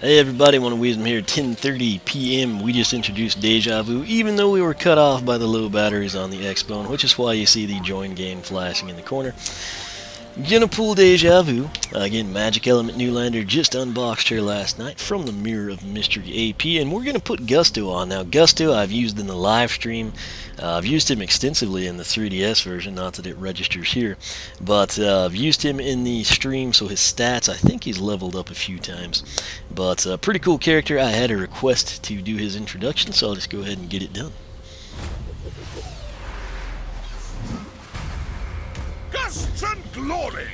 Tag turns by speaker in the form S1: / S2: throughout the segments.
S1: Hey everybody, One of Wisdom here, 10:30 p.m. We just introduced Deja Vu, even though we were cut off by the low batteries on the X-Bone, which is why you see the join game flashing in the corner. Gonna pull Deja Vu. Again, Magic Element Newlander just unboxed her last night from the Mirror of Mystery AP, and we're gonna put Gusto on. Now, Gusto I've used in the live stream. I've used him extensively in the 3DS version, not that it registers here, but I've used him in the stream, so his stats, I think he's leveled up a few times. But pretty cool character. I had a request to do his introduction, so I'll just go ahead and get it done.
S2: Gusts and glory!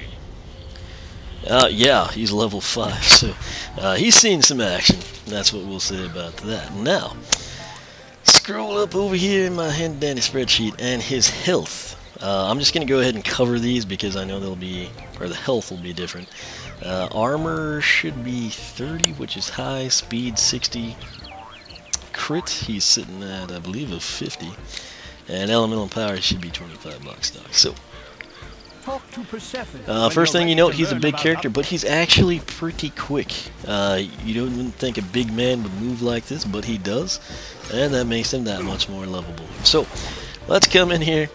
S1: Yeah, he's level 5, so he's seen some action. That's what we'll say about that. Now, scroll up over here in my handy-dandy spreadsheet, and his health. I'm just going to go ahead and cover these because I know they'll be, or the health will be different. Armor should be 30, which is high. Speed 60. Crit, he's sitting at, I believe, a 50. And elemental power should be 25 box stock. So, first thing you note, he's a big character, but he's actually pretty quick. You don't think a big man would move like this, but he does, and that makes him that much more lovable. So, let's come in here,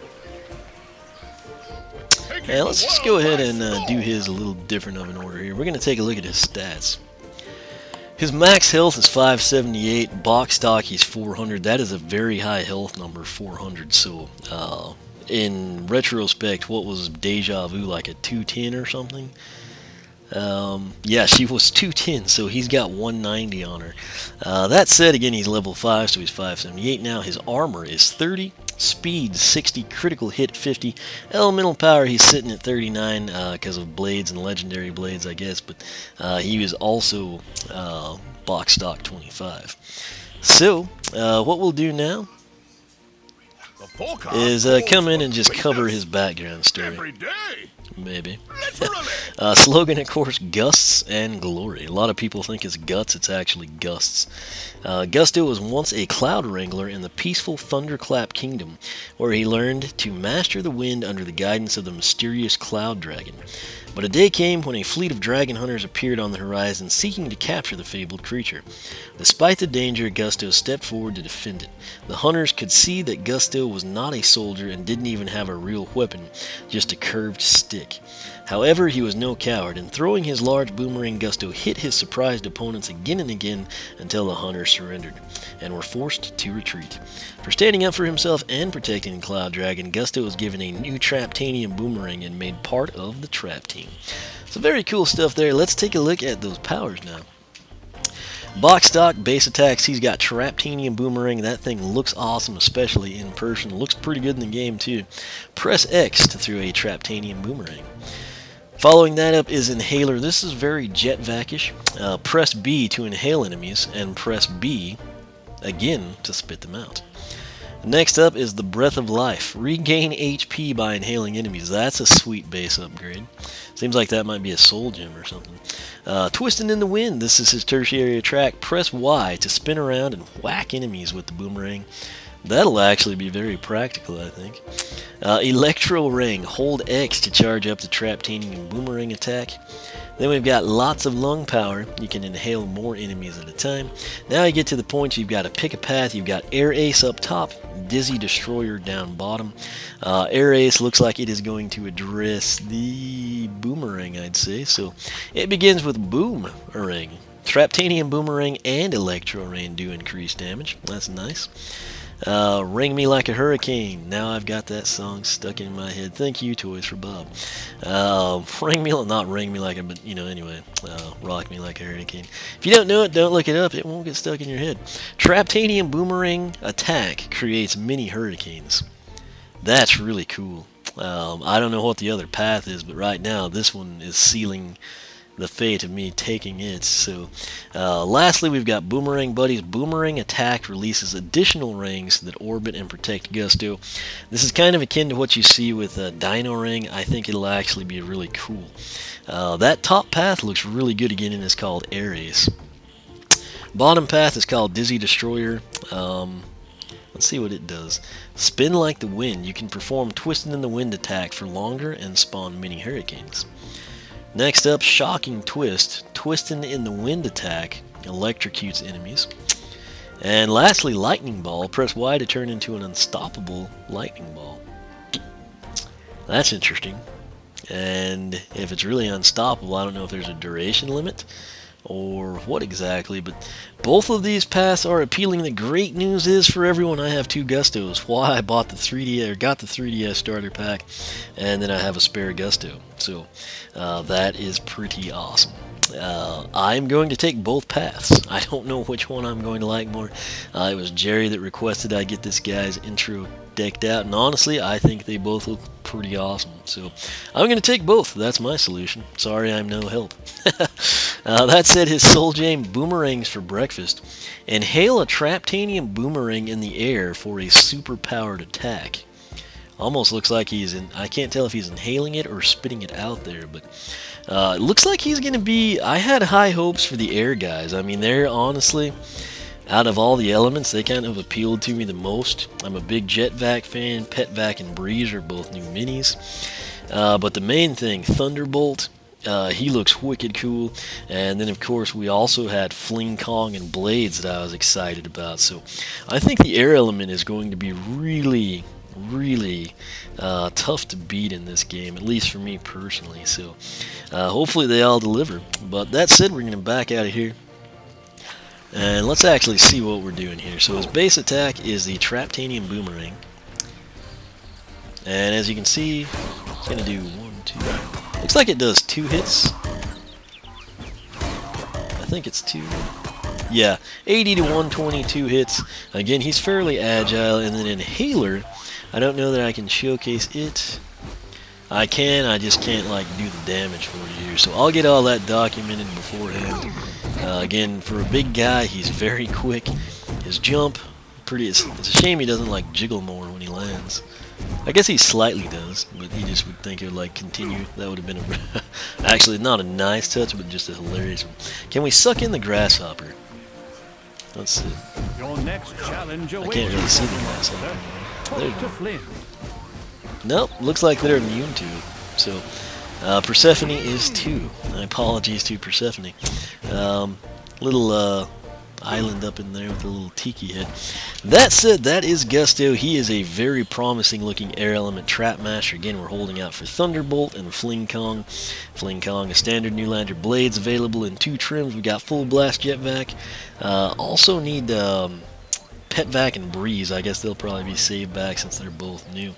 S1: and let's just go ahead and do his a little different of an order here. We're going to take a look at his stats. His max health is 578, box stock he's 400. That is a very high health number, 400, so in retrospect, what was Deja Vu, like a 210 or something? Yeah, she was 210, so he's got 190 on her. That said, again, he's level 5, so he's 578 now. His armor is 30, speed 60, critical hit 50, elemental power he's sitting at 39 because of blades and legendary blades, I guess, but he was also box stock 25. So, what we'll do now is come in and just cover his background story. Maybe. Slogan, of course, Gusts and Glory. A lot of people think it's Guts, it's actually Gusts. Gusto was once a cloud wrangler in the peaceful Thunderclap Kingdom, where he learned to master the wind under the guidance of the mysterious Cloud Dragon. But a day came when a fleet of dragon hunters appeared on the horizon seeking to capture the fabled creature. Despite the danger, Gusto stepped forward to defend it. The hunters could see that Gusto was not a soldier and didn't even have a real weapon, just a curved stick. However, he was no coward, and throwing his large boomerang, Gusto hit his surprised opponents again and again until the hunters surrendered, and were forced to retreat. For standing up for himself and protecting the Cloud Dragon, Gusto was given a new Traptanium boomerang and made part of the Trap Team. So very cool stuff there. Let's take a look at those powers now. Box stock, base attacks, he's got Traptanium Boomerang. That thing looks awesome, especially in person. Looks pretty good in the game, too. Press X to throw a Traptanium Boomerang. Following that up is Inhaler. This is very Jet-Vac-ish. Press B to inhale enemies, and press B again to spit them out. Next up is the Breath of Life. Regain HP by inhaling enemies. That's a sweet base upgrade. Seems like that might be a soul gem or something. Twisting in the Wind. This is his tertiary attack. Press Y to spin around and whack enemies with the boomerang. That'll actually be very practical, I think. Electro Ring. Hold X to charge up the Traptanium Boomerang attack. Then we've got lots of lung power. You can inhale more enemies at a time. Now you get to the point you've got to pick a path. You've got Air Ace up top, Dizzy Destroyer down bottom. Air Ace looks like it is going to address the boomerang, I'd say. So it begins with Boomerang. Traptanium Boomerang and Electro Rain do increase damage. That's nice. Ring Me Like a Hurricane. Now I've got that song stuck in my head. Thank you, Toys for Bob. Not Ring Me Like a, but you know, anyway. Rock Me Like a Hurricane. If you don't know it, don't look it up. It won't get stuck in your head. Traptanium Boomerang attack creates mini hurricanes. That's really cool. I don't know what the other path is, but right now this one is sealing the fate of me taking it. So lastly, we've got Boomerang Buddies. Boomerang attack releases additional rings that orbit and protect Gusto. This is kind of akin to what you see with Dino Ring. I think it'll actually be really cool. That top path looks really good again, and it's called Air Ace. Bottom path is called Dizzy Destroyer. Let's see what it does. Spin like the wind. You can perform Twisting in the Wind attack for longer and spawn mini hurricanes. Next up, Shocking Twist. Twisting in the Wind attack electrocutes enemies. And lastly, Lightning Ball. Press Y to turn into an unstoppable Lightning Ball. That's interesting. And if it's really unstoppable, I don't know if there's a duration limit or what exactly, but both of these paths are appealing. The great news is for everyone, I have 2 Gustos. Why I bought the 3DS or got the 3DS starter pack, and then I have a spare Gusto. So that is pretty awesome. I'm going to take both paths. I don't know which one I'm going to like more. It was Jerry that requested I get this guy's intro decked out, and honestly, I think they both look pretty awesome. So I'm going to take both. That's my solution. Sorry I'm no help. That said, his Soul Jam boomerangs for breakfast. Inhale a Traptanium boomerang in the air for a super powered attack. Almost looks like he's in. I can't tell if he's inhaling it or spitting it out there, but it looks like he's going to be. I had high hopes for the air guys. I mean, they're honestly, out of all the elements, they kind of appealed to me the most. I'm a big Jet Vac fan. Pet Vac and Breeze are both new minis. But the main thing, Thunderbolt, he looks wicked cool. And then, of course, we also had Fling Kong and Blades that I was excited about. So I think the air element is going to be really tough to beat in this game, at least for me personally. So hopefully they all deliver. But that said, we're going to back out of here. And let's actually see what we're doing here. So his base attack is the Traptanium Boomerang. And as you can see, it's going to do 1, 2. Looks like it does 2 hits. I think it's 2. Yeah, 80 to 122 hits. Again, he's fairly agile. And then Inhaler, I don't know that I can showcase it. I can, I just can't like do the damage for you here. So I'll get all that documented beforehand. Again, for a big guy, he's very quick. His jump, it's a shame he doesn't like jiggle more when he lands. I guess he slightly does, but he just would think it would like continue. That would have been actually not a nice touch, but just a hilarious one. Can we suck in the grasshopper? Let's see.
S2: Your next challenge
S1: I can't really see the grasshopper. Nope, looks like they're immune to it. So Persephone is 2. My apologies to Persephone. Little island up in there with a little tiki head. That said, that is Gusto. He is a very promising looking air element trap master. Again, we're holding out for Thunderbolt and Fling Kong. Fling Kong, a standard New Lander blades available in 2 trims. We got Full Blast Jet Vac. Also need Pet Vac and Breeze. I guess they'll probably be saved back since they're both new.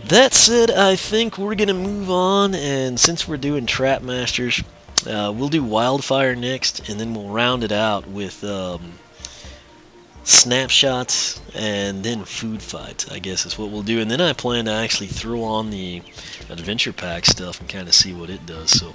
S1: That said, I think we're going to move on, and since we're doing Trap Masters, we'll do Wildfire next, and then we'll round it out with Snapshots and then Food Fights, I guess is what we'll do. And then I plan to actually throw on the Adventure Pack stuff and kind of see what it does. So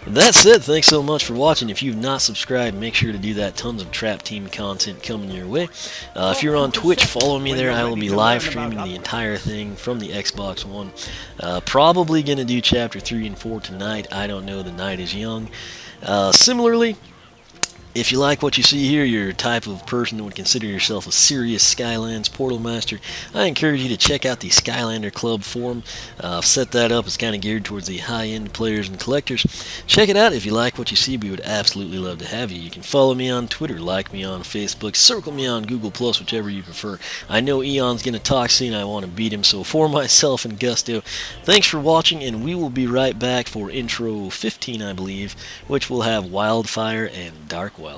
S1: that said, thanks so much for watching. If you've not subscribed, make sure to do that. Tons of Trap Team content coming your way. If you're on Twitch, follow me there. I will be live streaming the entire thing from the Xbox One. Probably going to do Chapter 3 and 4 tonight. I don't know. The night is young. Similarly, if you like what you see here, you're a type of person that would consider yourself a serious Skylands Portal Master, I encourage you to check out the Skylander Club forum. I've set that up. It's kind of geared towards the high-end players and collectors. Check it out. If you like what you see, we would absolutely love to have you. You can follow me on Twitter, like me on Facebook, circle me on Google+, whichever you prefer. I know Eon's going to talk soon. I want to beat him. So for myself and Gusto, thanks for watching, and we will be right back for intro 15, I believe, which will have Wildfire and Dark Wildfire.